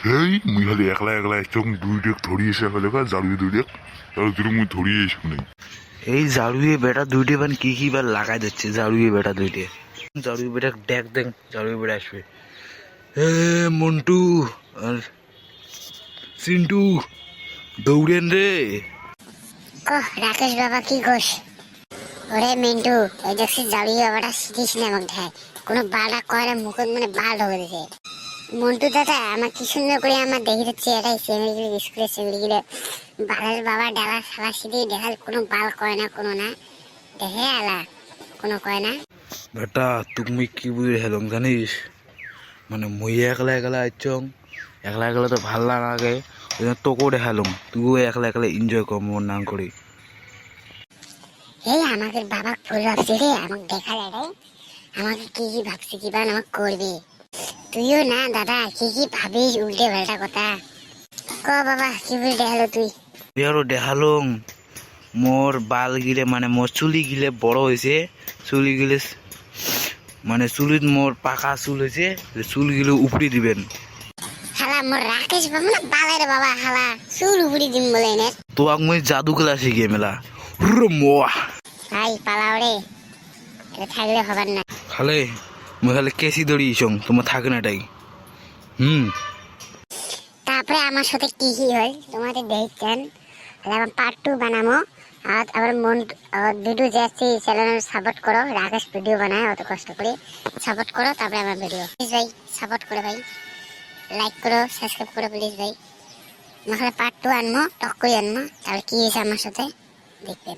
হেই মুই খালি একলা একলা একদম দুই ডেক ধরি এসে ফেলে জারুয়ে দুই ডেক তাহলে তুই মুই ধরিয়ে এসে নেই। এই জারুয়ে বেটা দুইটে বান কি কি বার লাগাই দিচ্ছে জারুয়ে বেটা দুইটে। জারুয়ে বেটা দেখ দেখ জারুয়ে বেটা আসবে। এ মন্টু আর চিন্টু দৌড়েন রে। রাকেশ বাবা কি ঘোষ ওরে মিন্টু এই দেখছি জাড়িয়ে বাবাটা শিখিস না আমাকে ঢায় কোনো বাড়া কয় না মুখ মানে বাল ঢোকে দিছে মন্টু দাদা আমার কি সুন্দর করে আমার দেখে দিচ্ছে এটাই সেমিগুলো স্কুলে সেমিগুলো বালের বাবা ডালা সালা সিঁড়ি দেখাল কোনো বাল কয় না কোনো না দেখে আলা কোনো কয় না। বেটা তুমি কি বুঝে হেলং জানিস মানে মুই একলা একলা আইচং একলা একলা তো ভাল না লাগে তোকেও দেখালুম তুইও একলা একলা এনজয় কর মন না করি। এই আমাকে বাবা ফুল ভাবছি রে আমাকে দেখা যায় আমাকে কি কি ভাবছি কি বান আমাকে করবে তুইও না দাদা কি কি ভাবিস উল্টে পাল্টা কথা ক বাবা কি বলে দেখালো তুই আরো দেখালুম মোর বাল গিলে মানে মোর চুলি গিলে বড় হয়েছে চুলি গিলে মানে চুলিত মোর পাকা চুল হয়েছে চুল গিলে উপড়ি দিবেন। হালা মোর রাকেশ বাবু না বালের বাবা হালা চুল উপড়ি দিম বলে নে তোয়াক মুই জাদু খেলা শিখে মেলা হুররে মোয়া ভাই পালাও রে এটা থাকলে হবার না খালে মুই খালে কেসি দড়ি ইসং তোমার থাকে না এটাই তারপরে আমার সাথে কি কি হয় তোমাদের দেখছেন আমার পার্ট 2 বানাবো আর আবার মন ভিডিও যাচ্ছি চ্যানেল সাপোর্ট করো রাকেশ ভিডিও বানায় অত কষ্ট করে সাপোর্ট করো তারপরে আমার ভিডিও প্লিজ ভাই সাপোর্ট করো ভাই লাইক করো সাবস্ক্রাইব করো প্লিজ ভাই আমার পার্ট 2 আনবো টক করে আনবো তাহলে কি হয়েছে আমার সাথে দেখবেন।